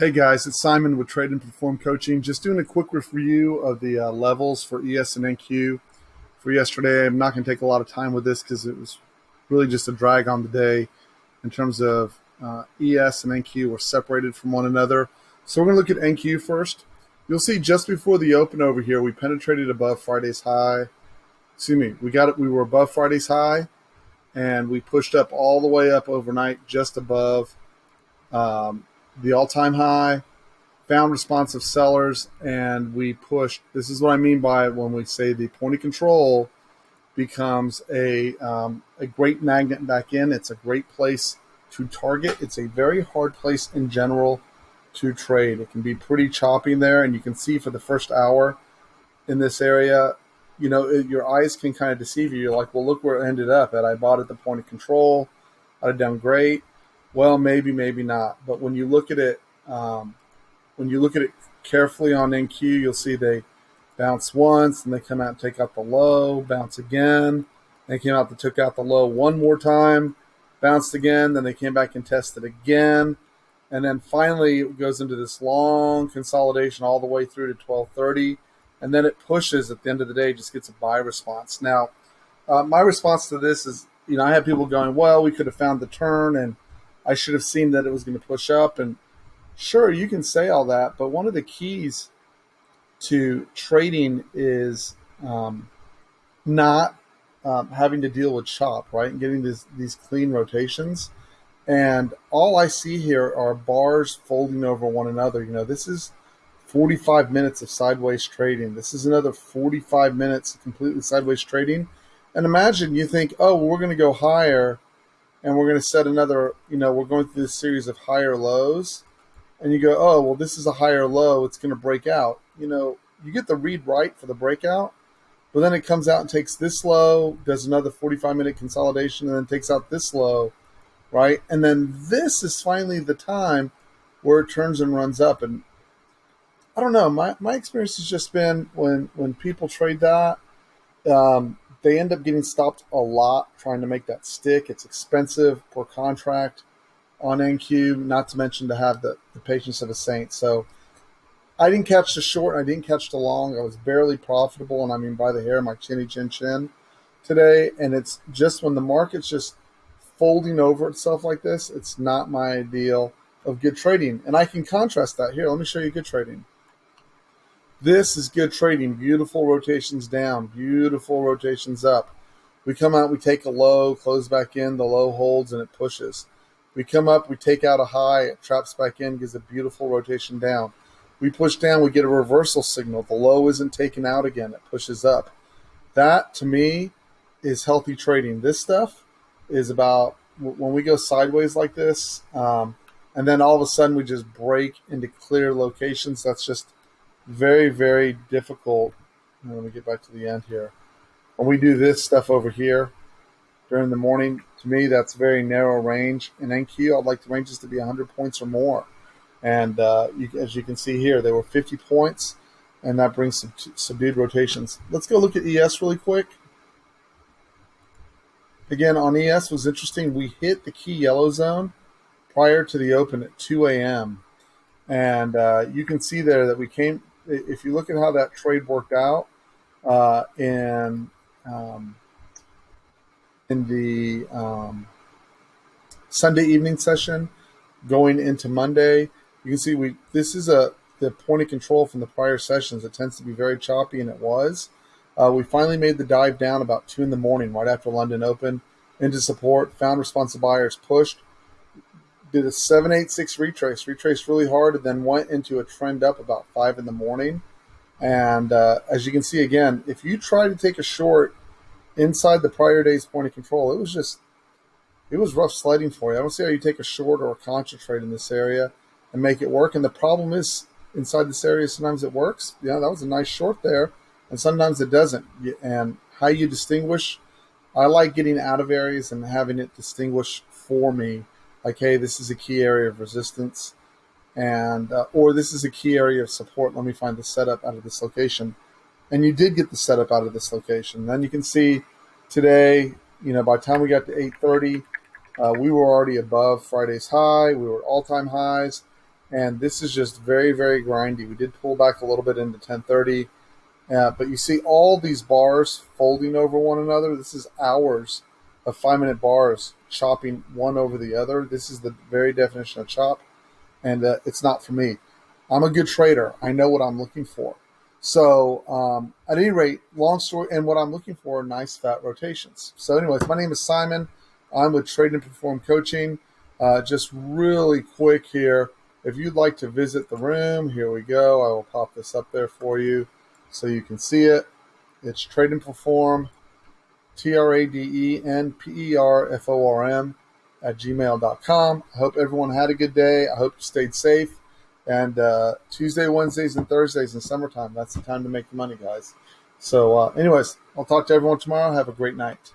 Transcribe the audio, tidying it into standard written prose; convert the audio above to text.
Hey guys, it's Simon with Trade and Perform Coaching. Just doing a quick review of the levels for ES and NQ for yesterday. I'm not going to take a lot of time with this because it was really just a drag on the day in terms of ES and NQ were separated from one another. So we're going to look at NQ first. You'll see just before the open over here, we penetrated above Friday's high. We were above Friday's high, and we pushed up all the way up overnight just above the all-time high, found responsive sellers, and we pushed. This is what I mean by when we say the point of control becomes a great magnet back in. It's a great place to target. It's a very hard place in general to trade. It can be pretty choppy there, and you can see for the first hour in this area, your eyes can kind of deceive you. You're like, well, look where it ended up at. I bought at the point of control. I'd have done great. Well, maybe, maybe not. But when you look at it, carefully on NQ, you'll see they bounce once, and they come out and take out the low, bounce again. They came out and took out the low one more time, bounced again, then they came back and tested again. And then finally it goes into this long consolidation all the way through to 1230. And then it pushes at the end of the day, just gets a buy response. Now, my response to this is, I have people going, well, we could have found the turn, and I should have seen that it was going to push up. And sure, you can say all that, but one of the keys to trading is not having to deal with chop, right, and getting these clean rotations. And all I see here are bars folding over one another. This is 45 minutes of sideways trading. This is another 45 minutes of completely sideways trading. And imagine you think, oh, well, we're going to go higher, and we're going to set another, we're going through this series of higher lows. And you go, oh, well, this is a higher low. It's going to break out. You get the read right for the breakout, but then it comes out and takes this low, does another 45-minute consolidation, and then takes out this low, right? And then this is finally the time where it turns and runs up. And I don't know. My experience has just been when people trade that, they end up getting stopped a lot trying to make that stick. It's expensive per contract on NQ, not to mention to have the patience of a saint. So I didn't catch the short, and I didn't catch the long. I was barely profitable, and I mean by the hair of my chinny chin today. And it's just when the market's just folding over itself like this, it's not my ideal of good trading. And I can contrast that here. Let me show you good trading. This is good trading. Beautiful rotations down, beautiful rotations up. We come out, we take a low, close back in, the low holds, and it pushes. We come up, we take out a high, it traps back in, gives a beautiful rotation down. We push down, we get a reversal signal. The low isn't taken out again, it pushes up. That, to me, is healthy trading. This stuff is about when we go sideways like this, and then all of a sudden we just break into clear locations. That's just very, very difficult. Let me get back to the end here. When we do this stuff over here during the morning, to me, that's very narrow range. In NQ, I'd like the ranges to be 100 points or more. And as you can see here, they were 50 points, and that brings some subdued rotations. Let's go look at ES really quick. Again, on ES was interesting. We hit the key yellow zone prior to the open at 2 a.m. And you can see there that we came, if you look at how that trade worked out in the Sunday evening session going into Monday, you can see this is the point of control from the prior sessions. It tends to be very choppy, and it was. We finally made the dive down about 2 in the morning, right after London opened, into support, found responsive buyers, pushed, did a 786 retraced really hard, and then went into a trend up about 5 in the morning. And as you can see, again, if you try to take a short inside the prior day's point of control, it was rough sledding for you. I don't see how you take a short or a concentrate in this area and make it work. And the problem is, inside this area, sometimes it works. That was a nice short there, and sometimes it doesn't. And how you distinguish, I like getting out of areas and having it distinguish for me. Like, hey, this is a key area of resistance, and or this is a key area of support. Let me find the setup out of this location. And you did get the setup out of this location. Then you can see today, by the time we got to 8:30, we were already above Friday's high. We were at all-time highs. and this is just very, very grindy. We did pull back a little bit into 1030, but you see all these bars folding over one another. This is hours of 5-minute bars chopping one over the other. This is the very definition of chop, and it's not for me. I'm a good trader. I know what I'm looking for. So at any rate, long story, and what I'm looking for are nice fat rotations. So anyways, my name is Simon. I'm with Trade and Perform Coaching. Just really quick here, if you'd like to visit the room, here we go. I will pop this up there for you so you can see it. It's Trade and Perform, TradenPerform at gmail.com. I hope everyone had a good day. I hope you stayed safe. And Tuesday, Wednesdays, and Thursdays in summertime, that's the time to make the money, guys. So anyways, I'll talk to everyone tomorrow. Have a great night.